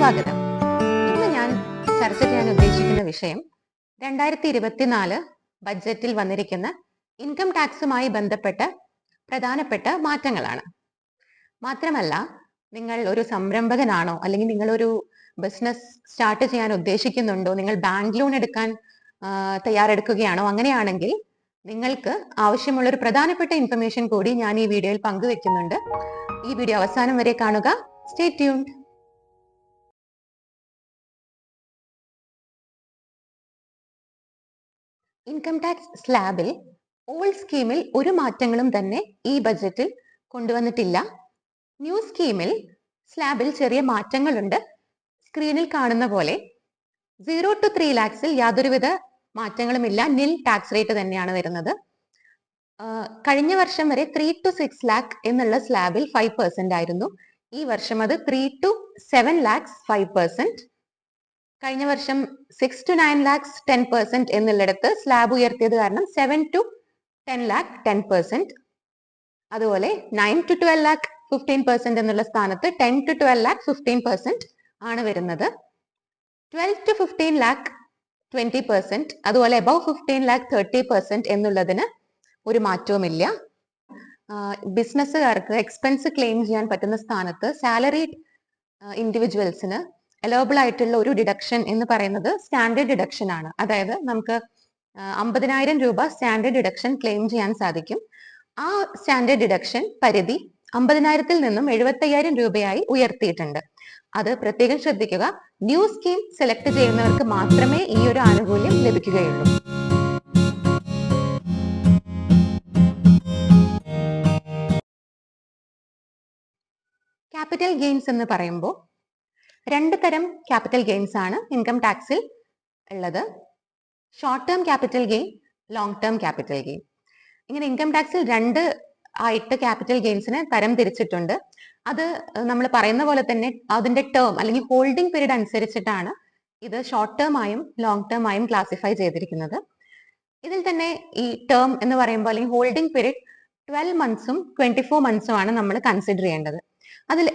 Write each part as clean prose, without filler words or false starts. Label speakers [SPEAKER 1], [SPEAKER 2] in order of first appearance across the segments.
[SPEAKER 1] സ്വാഗതം. ഇന്ന് ഞാൻ ചർച്ച ചെയ്യാൻ ഉദ്ദേശിക്കുന്ന വിഷയം 2024 ബഡ്ജറ്റിൽ വന്നിരിക്കുന്ന ഇൻകം ടാക്സുമായി ബന്ധപ്പെട്ട പ്രധാനപ്പെട്ട മാറ്റങ്ങളാണ്. മാത്രമല്ല, നിങ്ങൾ ഒരു സംരംഭകനാണോ, അല്ലെങ്കിൽ നിങ്ങൾ ഒരു ബിസിനസ് സ്റ്റാർട്ട് ചെയ്യാൻ ഉദ്ദേശിക്കുന്നുണ്ടോ, നിങ്ങൾ ബാങ്ക് ലോൺ എടുക്കാൻ തയ്യാറെടുക്കുകയാണോ, അങ്ങനെയാണെങ്കിൽ നിങ്ങൾക്ക് ആവശ്യമുള്ള ഒരു പ്രധാനപ്പെട്ട ഇൻഫർമേഷൻ കൂടി ഞാൻ ഈ വീഡിയോയിൽ പങ്കുവെക്കുന്നുണ്ട്. ഈ വീഡിയോ അവസാനം വരെ കാണുക. Stay tuned. ഇൻകം ടാക്സ് സ്ലാബിൽ ഓൾഡ് സ്കീമിൽ ഒരു മാറ്റങ്ങളും തന്നെ ഈ ബജറ്റിൽ കൊണ്ടുവന്നിട്ടില്ല. ന്യൂ സ്കീമിൽ സ്ലാബിൽ ചെറിയ മാറ്റങ്ങളുണ്ട്. സ്ക്രീനിൽ കാണുന്ന പോലെ 0 to 3 lakhs യാതൊരുവിധ മാറ്റങ്ങളുമില്ല. നിൽ ടാക്സ് റേറ്റ് തന്നെയാണ് വരുന്നത്. കഴിഞ്ഞ വർഷം വരെ 3 to 6 lakh എന്നുള്ള സ്ലാബിൽ 5% ആയിരുന്നു. ഈ വർഷം അത് 3 to 7 lakhs 5%. കഴിഞ്ഞ വർഷം 6 to 9 lakhs 10% എന്നുള്ളിടത്ത് സ്ലാബ് ഉയർത്തിയത് കാരണം 7 to 10 lakh 10%. അതുപോലെ 9 to 12 lakh 15% എന്നുള്ള സ്ഥാനത്ത് 10 to 12 lakh 15% ആണ് വരുന്നത്. 12 to 15 lakh 20%, അതുപോലെ above 15 lakh 30% എന്നുള്ളതിന് ഒരു മാറ്റവുമില്ല. ബിസിനസ്സുകാർക്ക് എക്സ്പെൻസ് ക്ലെയിം ചെയ്യാൻ പറ്റുന്ന സ്ഥാനത്ത് സാലറീഡ് ഇൻഡിവിജ്വൽസിന് അലോബിൾ ആയിട്ടുള്ള ഒരു ഡിഡക്ഷൻ എന്ന് പറയുന്നത് സ്റ്റാൻഡേർഡ് ഡിഡക്ഷൻ ആണ്. അതായത് നമുക്ക് 50,000 രൂപ സ്റ്റാൻഡേർഡ് ഡിഡക്ഷൻ ക്ലെയിം ചെയ്യാൻ സാധിക്കും. ആ സ്റ്റാൻഡേർഡ് ഡിഡക്ഷൻ പരിധി 50,000-ൽ നിന്നും 75,000 രൂപയായി ഉയർത്തിയിട്ടുണ്ട്. അത് പ്രത്യേകം ശ്രദ്ധിക്കുക. ന്യൂ സ്കീം സെലക്ട് ചെയ്യുന്നവർക്ക് മാത്രമേ ഈ ഒരു ആനുകൂല്യം ലഭിക്കുകയുള്ളൂ. ക്യാപിറ്റൽ ഗെയിൻസ് എന്ന് പറയുമ്പോൾ രണ്ട് തരം ക്യാപിറ്റൽ ഗെയിൻസ് ആണ് ഇൻകം ടാക്സിൽ ഉള്ളത്. Short term capital gain, long term capital gain. ഇങ്ങനെ ഇൻകം ടാക്സിൽ രണ്ട് ആയിട്ട് ക്യാപിറ്റൽ ഗെയിൻസിനെ തരം തിരിച്ചിട്ടുണ്ട്. അത് നമ്മൾ പറയുന്ന പോലെ തന്നെ അതിന്റെ ടേം അല്ലെങ്കിൽ ഹോൾഡിംഗ് പീരീഡ് അനുസരിച്ചിട്ടാണ് ഇത് ഷോർട്ട് ടേം ആയും ലോങ് ടേം ആയും ക്ലാസിഫൈ ചെയ്തിരിക്കുന്നത്. ഇതിൽ തന്നെ ഈ ടേം എന്ന് പറയുമ്പോൾ അല്ലെങ്കിൽ ഹോൾഡിംഗ് പീരീഡ് 12 months-ഉം 24 months-ഉം ആണ് നമ്മൾ കൺസിഡർ ചെയ്യേണ്ടത്. അതിൽ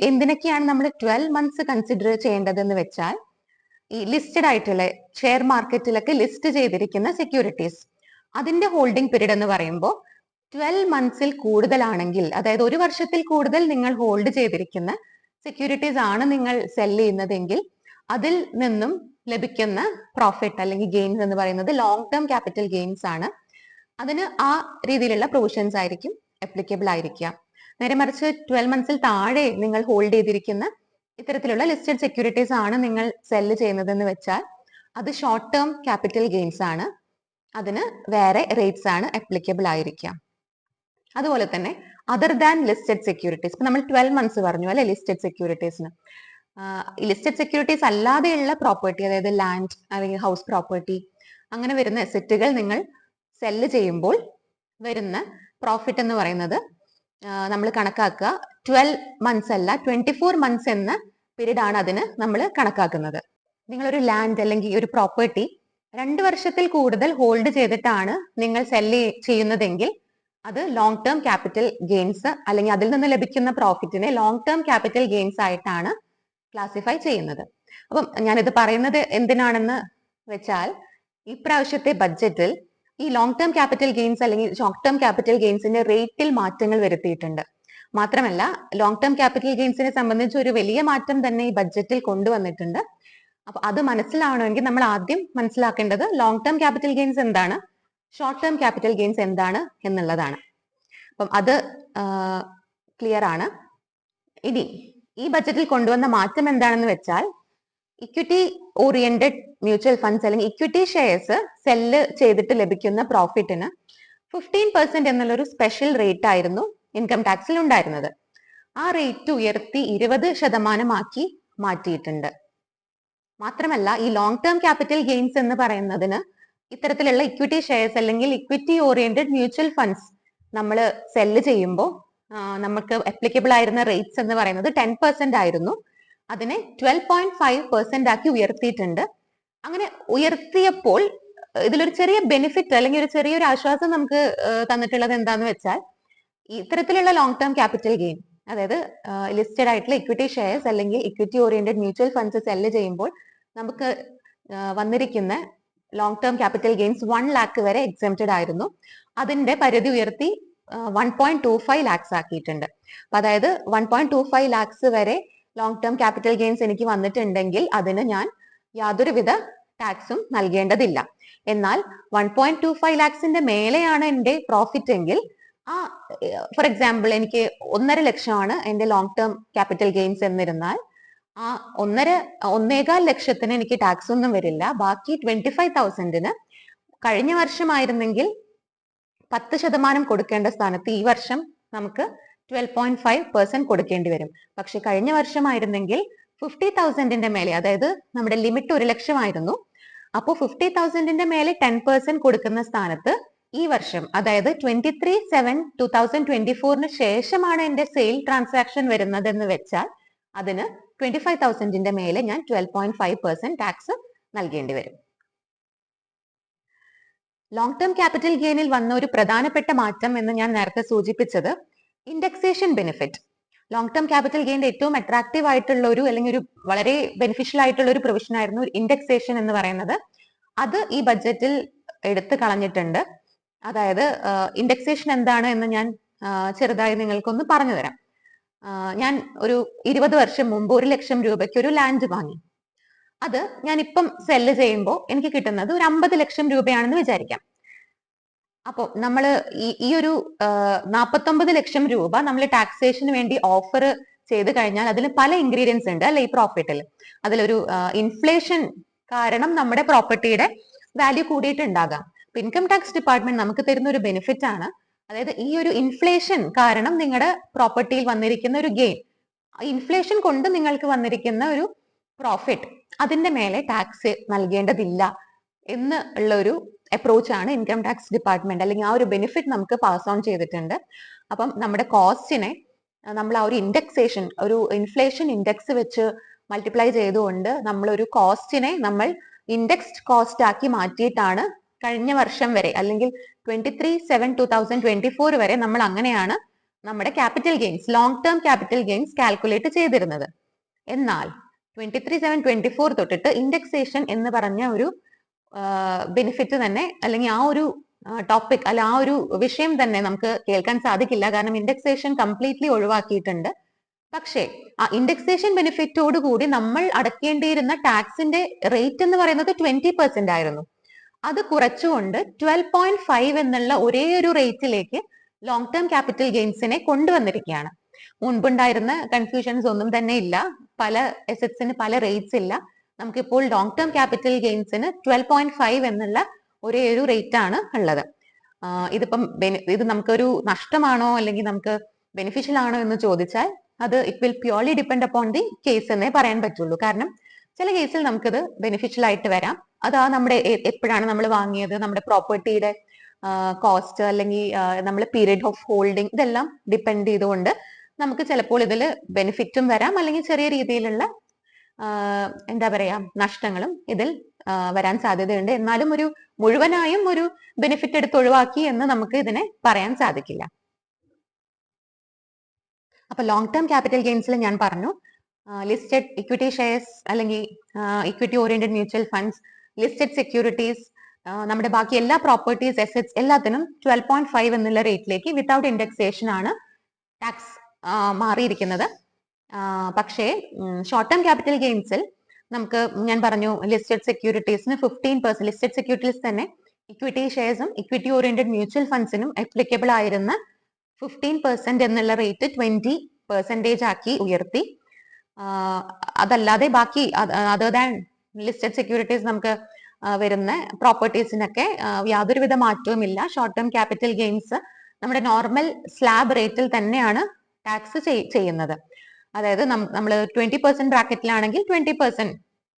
[SPEAKER 1] എന്തിനൊക്കെയാണ് നമ്മൾ 12 months കൺസിഡർ ചെയ്യേണ്ടതെന്ന് വെച്ചാൽ, ഈ ലിസ്റ്റഡ് ആയിട്ടുള്ള ഷെയർ മാർക്കറ്റിലൊക്കെ ലിസ്റ്റ് ചെയ്തിരിക്കുന്ന സെക്യൂരിറ്റീസ്, അതിന്റെ ഹോൾഡിംഗ് പീരീഡ് എന്ന് പറയുമ്പോൾ 12 months-ൽ കൂടുതലാണെങ്കിൽ, അതായത് ഒരു വർഷത്തിൽ കൂടുതൽ നിങ്ങൾ ഹോൾഡ് ചെയ്തിരിക്കുന്ന സെക്യൂരിറ്റീസ് ആണ് നിങ്ങൾ സെൽ ചെയ്യുന്നതെങ്കിൽ അതിൽ നിന്നും ലഭിക്കുന്ന പ്രോഫിറ്റ് അല്ലെങ്കിൽ ഗെയിൻസ് എന്ന് പറയുന്നത് ലോങ് ടേം ക്യാപിറ്റൽ ഗെയിൻസ് ആണ്. അതിന് ആ രീതിയിലുള്ള പ്രൊവിഷൻസ് ആയിരിക്കും അപ്ലിക്കബിൾ ആയിരിക്കുക. നേരെ മറിച്ച് 12 months-ൽ താഴെ നിങ്ങൾ ഹോൾഡ് ചെയ്തിരിക്കുന്ന ഇത്തരത്തിലുള്ള ലിസ്റ്റഡ് സെക്യൂരിറ്റീസ് ആണ് നിങ്ങൾ സെല്ല് ചെയ്യുന്നതെന്ന് വെച്ചാൽ അത് ഷോർട്ട് ടേം ക്യാപിറ്റൽ ഗെയിൻസ് ആണ്. അതിന് വേറെ റേറ്റ്സ് ആണ് അപ്ലിക്കബിൾ ആയിരിക്കുക. അതുപോലെ തന്നെ അതർ ദാൻ ലിസ്റ്റഡ് സെക്യൂരിറ്റീസ്, ഇപ്പൊ നമ്മൾ 12 months പറഞ്ഞു അല്ലെ ലിസ്റ്റഡ് സെക്യൂരിറ്റീസിന്. ലിസ്റ്റഡ് സെക്യൂരിറ്റീസ് അല്ലാതെയുള്ള പ്രോപ്പർട്ടി, അതായത് ലാൻഡ് അല്ലെങ്കിൽ ഹൗസ് പ്രോപ്പർട്ടി, അങ്ങനെ വരുന്ന അസറ്റുകൾ നിങ്ങൾ സെല്ല് ചെയ്യുമ്പോൾ വരുന്ന പ്രോഫിറ്റ് എന്ന് പറയുന്നത് നമ്മൾ കണക്കാക്കുക 12 months അല്ല 24 months എന്ന പീരീഡ് ആണ് അതിന് നമ്മൾ കണക്കാക്കുന്നത്. നിങ്ങളൊരു ലാൻഡ് അല്ലെങ്കിൽ ഒരു പ്രോപ്പർട്ടി 2 വർഷത്തിൽ കൂടുതൽ ഹോൾഡ് ചെയ്തിട്ടാണ് നിങ്ങൾ സെല്ല് ചെയ്യുന്നതെങ്കിൽ അത് ലോങ് ടേം ക്യാപിറ്റൽ ഗെയിൻസ് അല്ലെങ്കിൽ അതിൽ നിന്ന് ലഭിക്കുന്ന പ്രോഫിറ്റിനെ ലോങ് ടേം ക്യാപിറ്റൽ ഗെയിൻസ് ആയിട്ടാണ് ക്ലാസിഫൈ ചെയ്യുന്നത്. അപ്പം ഞാനിത് പറയുന്നത് എന്തിനാണെന്ന് വെച്ചാൽ, ഇപ്രാവശ്യത്തെ ബഡ്ജറ്റിൽ ഈ ലോങ് ടേം ക്യാപിറ്റൽ ഗെയിൻസ് അല്ലെങ്കിൽ ഷോർട്ട് ടേം ക്യാപിറ്റൽ ഗെയിൻസിന്റെ റേറ്റിൽ മാറ്റങ്ങൾ വരുത്തിയിട്ടുണ്ട്. മാത്രമല്ല, ലോങ് ടേം ക്യാപിറ്റൽ ഗെയിൻസിനെ സംബന്ധിച്ച് ഒരു വലിയ മാറ്റം തന്നെ ഈ ബഡ്ജറ്റിൽ കൊണ്ടുവന്നിട്ടുണ്ട്. അപ്പൊ അത് മനസ്സിലാവണമെങ്കിൽ നമ്മൾ ആദ്യം മനസ്സിലാക്കേണ്ടത് ലോങ് ടേം ക്യാപിറ്റൽ ഗെയിൻസ് എന്താണ്, ഷോർട്ട് ടേം ക്യാപിറ്റൽ ഗെയിൻസ് എന്താണ് എന്നുള്ളതാണ്. അപ്പം അത് ക്ലിയർ ആണ്. ഇനി ഈ ബഡ്ജറ്റിൽ കൊണ്ടുവന്ന മാറ്റം എന്താണെന്ന് വെച്ചാൽ, ഇക്വിറ്റി ഓറിയന്റഡ് മ്യൂച്വൽ ഫണ്ട്സ് അല്ലെങ്കിൽ ഇക്വിറ്റി ഷെയർസ് സെല്ല് ചെയ്തിട്ട് ലഭിക്കുന്ന പ്രോഫിറ്റിന് 15% എന്നുള്ളൊരു സ്പെഷ്യൽ റേറ്റ് ആയിരുന്നു ഇൻകം ടാക്സിൽ ഉണ്ടായിരുന്നത്. ആ റേറ്റ് ഉയർത്തി 20% മാറ്റിയിട്ടുണ്ട്. മാത്രമല്ല, ഈ ലോങ് ടേം ക്യാപിറ്റൽ ഗെയിൻസ് എന്ന് പറയുന്നതിന് ഇത്തരത്തിലുള്ള ഇക്വിറ്റി ഷെയർസ് അല്ലെങ്കിൽ ഇക്വിറ്റി ഓറിയന്റഡ് മ്യൂച്വൽ ഫണ്ട്സ് നമ്മൾ സെല്ല് ചെയ്യുമ്പോൾ നമുക്ക് അപ്ലിക്കബിൾ ആയിരുന്ന റേറ്റ്സ് എന്ന് പറയുന്നത് 10% ആയിരുന്നു. അതിനെ 12.5% ആക്കി ഉയർത്തിയിട്ടുണ്ട്. അങ്ങനെ ഉയർത്തിയപ്പോൾ ഇതിലൊരു ചെറിയ ബെനിഫിറ്റ് അല്ലെങ്കിൽ ഒരു ചെറിയൊരു ആശ്വാസം നമുക്ക് തന്നിട്ടുള്ളത് എന്താന്ന് വെച്ചാൽ, ഇത്തരത്തിലുള്ള ലോങ് ടേം ക്യാപിറ്റൽ ഗെയിൻ അതായത് ലിസ്റ്റഡ് ആയിട്ടുള്ള ഇക്വിറ്റി ഷെയർസ് അല്ലെങ്കിൽ equity oriented mutual funds sell ചെയ്യുമ്പോൾ നമുക്ക് വന്നിരിക്കുന്ന long term capital gains 1 lakh വരെ എക്സംപ്റ്റഡ് ആയിരുന്നു. അതിന്റെ പരിധി ഉയർത്തി 1.25 ലാക്സ് ആക്കിയിട്ടുണ്ട്. അതായത് 1.25 ലാക്സ് വരെ ലോങ് ടേം ക്യാപിറ്റൽ ഗെയിൻസ് എനിക്ക് വന്നിട്ടുണ്ടെങ്കിൽ അതിന് ഞാൻ യാതൊരുവിധ ടാക്സും നൽകേണ്ടതില്ല. എന്നാൽ 1.25 ലാക്സിന്റെ മേലെയാണ് എന്റെ പ്രോഫിറ്റ് എങ്കിൽ ഫോർ എക്സാമ്പിൾ എനിക്ക് 1.5 ലക്ഷമാണ് എന്റെ ലോങ് ടേം ക്യാപിറ്റൽ ഗെയിൻസ് എന്നിരുന്നാൽ ആ 1.25 ലക്ഷത്തിന് എനിക്ക് ടാക്സ് ഒന്നും വരില്ല. ബാക്കി 25,000 കഴിഞ്ഞ വർഷമായിരുന്നെങ്കിൽ 10% കൊടുക്കേണ്ട സ്ഥാനത്ത് ഈ വർഷം നമുക്ക് 12.5% കൊടുക്കേണ്ടി വരും. പക്ഷെ കഴിഞ്ഞ വർഷമായിരുന്നെങ്കിൽ 50,000 മേലെ, അതായത് നമ്മുടെ ലിമിറ്റ് 1 ലക്ഷമായിരുന്നു. അപ്പോൾ 50,000 മേലെ 10% കൊടുക്കുന്ന സ്ഥാനത്ത് ഈ വർഷം, അതായത് 23/7/2024 ശേഷമാണ് എന്റെ സെയിൽ ട്രാൻസാക്ഷൻ വരുന്നതെന്ന് വെച്ചാൽ അതിന് 25,000 മേലെ ഞാൻ 12.5% ടാക്സ് നൽകേണ്ടി വരും. ലോങ് ടേം ക്യാപിറ്റൽ ഗെയിനിൽ വന്ന ഒരു പ്രധാനപ്പെട്ട മാറ്റം എന്ന് ഞാൻ നേരത്തെ സൂചിപ്പിച്ചത് indexation benefit. Long term capital ഗെയിൻ്റെ ഏറ്റവും അട്രാക്റ്റീവ് ആയിട്ടുള്ള ഒരു അല്ലെങ്കിൽ ഒരു വളരെ ബെനിഫിഷ്യൽ ആയിട്ടുള്ള ഒരു പ്രൊവിഷൻ ആയിരുന്നു ഇൻഡെക്സേഷൻ എന്ന് പറയുന്നത്. അത് ഈ ബഡ്ജറ്റിൽ എടുത്തു കളഞ്ഞിട്ടുണ്ട്. അതായത് ഇൻഡെക്സേഷൻ എന്താണ് എന്ന് ഞാൻ ചെറുതായി നിങ്ങൾക്കൊന്ന് പറഞ്ഞു തരാം. ഞാൻ ഒരു 20 വർഷം മുമ്പ് 1 ലക്ഷം രൂപയ്ക്ക് ഒരു ലാൻഡ് വാങ്ങി. അത് ഞാൻ ഇപ്പം സെല്ല് ചെയ്യുമ്പോൾ എനിക്ക് കിട്ടുന്നത് ഒരു 50 ലക്ഷം രൂപയാണെന്ന് വിചാരിക്കാം. അപ്പോൾ നമ്മൾ ഈ ഒരു 49 ലക്ഷം രൂപ നമ്മൾ ടാക്സേഷന് വേണ്ടി ഓഫർ ചെയ്ത് കഴിഞ്ഞാൽ അതിൽ പല ഇൻഗ്രീഡിയൻസ് ഉണ്ട് അല്ലെ ഈ പ്രോഫിറ്റിൽ. അതിലൊരു ഇൻഫ്ലേഷൻ കാരണം നമ്മുടെ പ്രോപ്പർട്ടിയുടെ വാല്യൂ കൂടിയിട്ടുണ്ടാകാം. ഇൻകം ടാക്സ് ഡിപ്പാർട്ട്മെന്റ് നമുക്ക് തരുന്ന ഒരു ബെനിഫിറ്റ് ആണ്. അതായത് ഈ ഒരു ഇൻഫ്ലേഷൻ കാരണം നിങ്ങളുടെ പ്രോപ്പർട്ടിയിൽ വന്നിരിക്കുന്ന ഒരു ഗെയിൻ, ഇൻഫ്ലേഷൻ കൊണ്ട് നിങ്ങൾക്ക് വന്നിരിക്കുന്ന ഒരു പ്രോഫിറ്റ്, അതിന്റെ മേലെ ടാക്സ് നൽകേണ്ടതില്ല എന്ന് ഉള്ള ഒരു അപ്രോച്ച് ആണ് ഇൻകം ടാക്സ് ഡിപ്പാർട്ട്മെന്റ്, അല്ലെങ്കിൽ ആ ഒരു ബെനിഫിറ്റ് നമുക്ക് പാസ് ഓൺ ചെയ്തിട്ടുണ്ട്. അപ്പം നമ്മുടെ കോസ്റ്റിനെ നമ്മൾ ആ ഒരു ഇൻഡെക്സേഷൻ, ഒരു ഇൻഫ്ലേഷൻ ഇൻഡെക്സ് വെച്ച് മൾട്ടിപ്ലൈ ചെയ്തുകൊണ്ട് നമ്മൾ ഒരു കോസ്റ്റിനെ നമ്മൾ ഇൻഡെക്സ്ഡ് കോസ്റ്റ് ആക്കി മാറ്റിയിട്ടാണ് കഴിഞ്ഞ വർഷം വരെ അല്ലെങ്കിൽ 23/7/2024 വരെ നമ്മൾ അങ്ങനെയാണ് നമ്മുടെ capital gains, long term capital gains calculate ചെയ്തിരുന്നത്. എന്നാൽ 23/7/24 തൊട്ടിട്ട് ഇൻഡെക്സേഷൻ എന്ന് പറഞ്ഞ ഒരു ബെനിഫിറ്റ് തന്നെ, അല്ലെങ്കിൽ ആ ഒരു ടോപ്പിക് അല്ല ആ ഒരു വിഷയം തന്നെ നമുക്ക് കേൾക്കാൻ സാധിക്കില്ല. കാരണം ഇൻഡെക്സേഷൻ കംപ്ലീറ്റ്ലി ഒഴിവാക്കിയിട്ടുണ്ട്. പക്ഷേ ആ ഇൻഡെക്സേഷൻ ബെനിഫിറ്റോട് കൂടി നമ്മൾ അടക്കേണ്ടിയിരുന്ന ടാക്സിന്റെ റേറ്റ് എന്ന് പറയുന്നത് 20% ആയിരുന്നു. അത് കുറച്ചുകൊണ്ട് 12.5 എന്നുള്ള ഒരേ ഒരു റേറ്റിലേക്ക് ലോങ് ടേം ക്യാപിറ്റൽ ഗെയിൻസിനെ കൊണ്ടുവന്നിരിക്കുകയാണ്. മുൻപുണ്ടായിരുന്ന കൺഫ്യൂഷൻസ് ഒന്നും തന്നെ ഇല്ല. പല അസറ്റ്സിന് പല റേറ്റ്സ് ഇല്ല. നമുക്കിപ്പോൾ ലോങ് ടേം ക്യാപിറ്റൽ ഗെയിൻസിന് 12.5 എന്നുള്ള ഒരേ ഒരു റേറ്റ് ആണ് ഉള്ളത്. ഇതിപ്പം ഇത് നമുക്കൊരു നഷ്ടമാണോ അല്ലെങ്കിൽ നമുക്ക് ബെനിഫിഷ്യൽ ആണോ എന്ന് ചോദിച്ചാൽ അത് it will purely depend upon the case എന്നേ പറയാൻ പറ്റുള്ളൂ. കാരണം ചില കേസിൽ നമുക്കിത് ബെനിഫിഷ്യൽ ആയിട്ട് വരാം. അത് നമ്മുടെ എപ്പോഴാണ് നമ്മൾ വാങ്ങിയത്, നമ്മുടെ പ്രോപ്പർട്ടിയുടെ കോസ്റ്റ് അല്ലെങ്കിൽ നമ്മൾ പീരീഡ് ഓഫ് ഹോൾഡിംഗ്, ഇതെല്ലാം ഡിപ്പെൻഡ് ചെയ്തുകൊണ്ട് നമുക്ക് ചിലപ്പോൾ ഇതിൽ ബെനിഫിറ്റും വരാം, അല്ലെങ്കിൽ ചെറിയ രീതിയിലുള്ള എന്താ പറയാ നഷ്ടങ്ങളും ഇതിൽ വരാൻ സാധ്യതയുണ്ട്. എന്നാലും ഒരു മുഴുവനായും ഒരു ബെനിഫിറ്റ് എടുത്ത് ഒഴിവാക്കി എന്ന് നമുക്ക് ഇതിനെ പറയാൻ സാധിക്കില്ല. അപ്പൊ ലോങ് ടേം ക്യാപിറ്റൽ ഗെയിൻസിൽ ഞാൻ പറഞ്ഞു ലിസ്റ്റഡ് ഇക്വിറ്റി ഷെയർസ് അല്ലെങ്കിൽ equity oriented mutual funds, listed securities, നമ്മുടെ ബാക്കി എല്ലാ പ്രോപ്പർട്ടീസ്, അസറ്റ്സ് എല്ലാത്തിനും 12.5 എന്നുള്ള റേറ്റിലേക്ക് വിത്തൗട്ട് ഇൻഡെക്സേഷൻ ആണ് ടാക്സ് മാറിയിരിക്കുന്നത്. പക്ഷേ ഷോർട്ട് ടേം ക്യാപിറ്റൽ ഗെയിൻസിൽ നമുക്ക് ഞാൻ പറഞ്ഞു ലിസ്റ്റഡ് സെക്യൂരിറ്റീസിന് 15%, ലിസ്റ്റഡ് സെക്യൂരിറ്റീസ് തന്നെ ഇക്വിറ്റി ഷെയർസും ഇക്വിറ്റി ഓറിയന്റഡ് മ്യൂച്വൽ ഫണ്ട്സിനും അപ്ലിക്കബിൾ ആയിരുന്ന 15% എന്നുള്ള റേറ്റ് 20% ആക്കി ഉയർത്തി. അതല്ലാതെ ബാക്കി അതർ ദാൻ ലിസ്റ്റഡ് സെക്യൂരിറ്റീസ് നമുക്ക് വരുന്ന പ്രോപ്പർട്ടീസിനൊക്കെ യാതൊരുവിധ മാറ്റവും ഇല്ല. ഷോർട്ട് ടേം ക്യാപിറ്റൽ ഗെയിൻസ് നമ്മുടെ നോർമൽ സ്ലാബ് റേറ്റിൽ തന്നെയാണ് ടാക്സ് ചെയ്യുന്നത്. അതായത് നമ്മൾ 20% ബ്രാക്കറ്റിലാണെങ്കിൽ 20%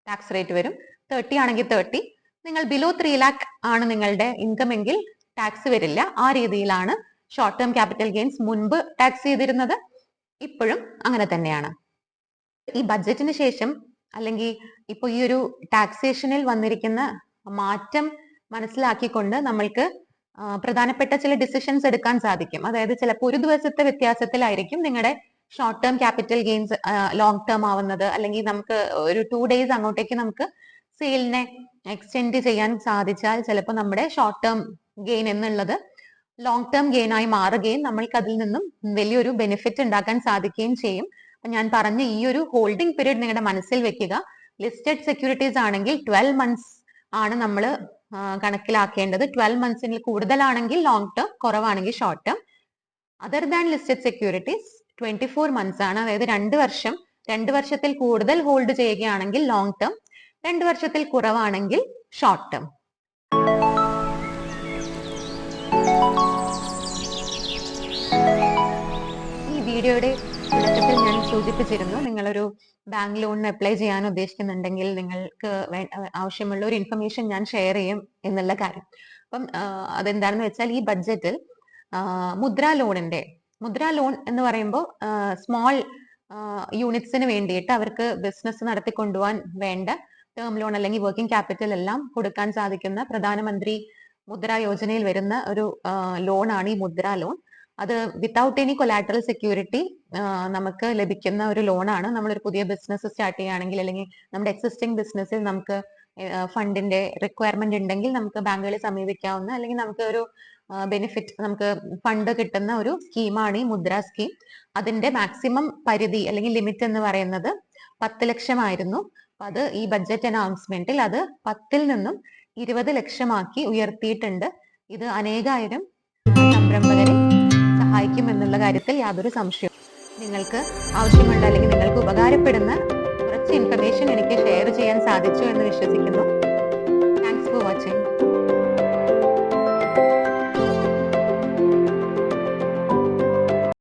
[SPEAKER 1] ടാക്സ് റേറ്റ് വരും, 30 ആണെങ്കിൽ 30. നിങ്ങൾ ബിലോ 3 ലാക്ക് ആണ് നിങ്ങളുടെ ഇൻകം എങ്കിൽ ടാക്സ് വരില്ല. ആ രീതിയിലാണ് ഷോർട്ട് ടേം ക്യാപിറ്റൽ ഗെയിൻസ് മുൻപ് ടാക്സ് ചെയ്തിരുന്നത്. ഇപ്പോഴും അങ്ങനെ തന്നെയാണ്. ഈ ബഡ്ജറ്റിന് ശേഷം അല്ലെങ്കിൽ ഇപ്പോൾ ഈ ഒരു ടാക്സേഷനിൽ വന്നിരിക്കുന്ന മാറ്റം മനസ്സിലാക്കിക്കൊണ്ട് നമ്മൾക്ക് പ്രധാനപ്പെട്ട ചില ഡിസിഷൻസ് എടുക്കാൻ സാധിക്കും. അതായത് ചിലപ്പോൾ ഒരു ദിവസത്തെ വ്യത്യാസത്തിലായിരിക്കും നിങ്ങളുടെ short term capital gains long term ആവുന്നത്, അല്ലെങ്കിൽ നമുക്ക് ഒരു 2 days അങ്ങോട്ടേക്ക് നമുക്ക് സെയിലിനെ എക്സ്റ്റെൻഡ് ചെയ്യാൻ സാധിച്ചാൽ ചിലപ്പോൾ നമ്മുടെ ഷോർട്ട് ടേം ഗെയിൻ എന്നുള്ളത് ലോങ് ടേം ഗെയിൻ ആയി മാറുകയും നമ്മൾക്ക് അതിൽ നിന്നും വലിയൊരു ബെനിഫിറ്റ് ഉണ്ടാക്കാൻ സാധിക്കുകയും ചെയ്യും. അപ്പൊ ഞാൻ പറഞ്ഞ ഈ ഒരു ഹോൾഡിംഗ് പീരീഡ് നിങ്ങളുടെ മനസ്സിൽ വെക്കുക. ലിസ്റ്റഡ് സെക്യൂരിറ്റീസ് ആണെങ്കിൽ 12 months ആണ് നമ്മൾ കണക്കിലാക്കേണ്ടത്. 12 months കൂടുതലാണെങ്കിൽ ലോങ് ടേം, കുറവാണെങ്കിൽ short term. Other than listed securities 24 months ആണ്. അതായത് 2 വർഷം, 2 വർഷത്തിൽ കൂടുതൽ ഹോൾഡ് ചെയ്യുകയാണെങ്കിൽ ലോങ് ടേം, 2 വർഷത്തിൽ കുറവാണെങ്കിൽ ഷോർട്ട് ടേം. ഈ വീഡിയോയുടെ തുടക്കത്തിൽ ഞാൻ സൂചിപ്പിച്ചിരുന്നു, നിങ്ങളൊരു ബാങ്ക് ലോണിന് അപ്ലൈ ചെയ്യാൻ ഉദ്ദേശിക്കുന്നുണ്ടെങ്കിൽ നിങ്ങൾക്ക് ആവശ്യമുള്ള ഒരു ഇൻഫർമേഷൻ ഞാൻ ഷെയർ ചെയ്യും എന്നുള്ള കാര്യം. അപ്പം അതെന്താണെന്ന് വെച്ചാൽ ഈ ബഡ്ജറ്റിൽ മുദ്ര ലോൺ എന്ന് പറയുമ്പോൾ സ്മോൾ യൂണിറ്റ്സിന് വേണ്ടിയിട്ട് അവർക്ക് ബിസിനസ് നടത്തിക്കൊണ്ടുപോകാൻ വേണ്ട ടേം ലോൺ അല്ലെങ്കിൽ വർക്കിംഗ് ക്യാപിറ്റൽ എല്ലാം കൊടുക്കാൻ സാധിക്കുന്ന പ്രധാനമന്ത്രി മുദ്ര യോജനയിൽ വരുന്ന ഒരു ലോണാണ് ഈ മുദ്ര ലോൺ. അത് വിത്തൗട്ട് എനി കൊലാറ്ററൽ സെക്യൂരിറ്റി നമുക്ക് ലഭിക്കുന്ന ഒരു ലോണാണ്. നമ്മളൊരു പുതിയ ബിസിനസ് സ്റ്റാർട്ട് ചെയ്യുകയാണെങ്കിൽ, അല്ലെങ്കിൽ നമ്മുടെ എക്സിസ്റ്റിംഗ് ബിസിനസ്സിൽ നമുക്ക് ഫണ്ടിന്റെ റിക്വയർമെന്റ് ഉണ്ടെങ്കിൽ നമുക്ക് ബാങ്കുകളെ സമീപിക്കാവുന്ന, അല്ലെങ്കിൽ നമുക്ക് ഒരു ബെനിഫിറ്റ്, നമുക്ക് ഫണ്ട് കിട്ടുന്ന ഒരു സ്കീമാണ് ഈ മുദ്ര സ്കീം. അതിന്റെ മാക്സിമം പരിധി അല്ലെങ്കിൽ ലിമിറ്റ് എന്ന് പറയുന്നത് 10 ലക്ഷമായിരുന്നു. അപ്പൊ അത് ഈ ബഡ്ജറ്റ് അനൗൺസ്മെന്റിൽ അത് 10 നിന്നും 20 ലക്ഷമാക്കി ഉയർത്തിയിട്ടുണ്ട്. ഇത് അനേകായിരം സംരംഭകരെ സഹായിക്കും എന്നുള്ള കാര്യത്തിൽ യാതൊരു സംശയവും. നിങ്ങൾക്ക് ആവശ്യമുള്ള അല്ലെങ്കിൽ നിങ്ങൾക്ക് ഉപകാരപ്പെടുന്ന കുറച്ച് ഇൻഫർമേഷൻ എനിക്ക് ഷെയർ ചെയ്യാൻ സാധിച്ചു എന്ന് വിശ്വസിക്കുന്നു. Thanks for watching.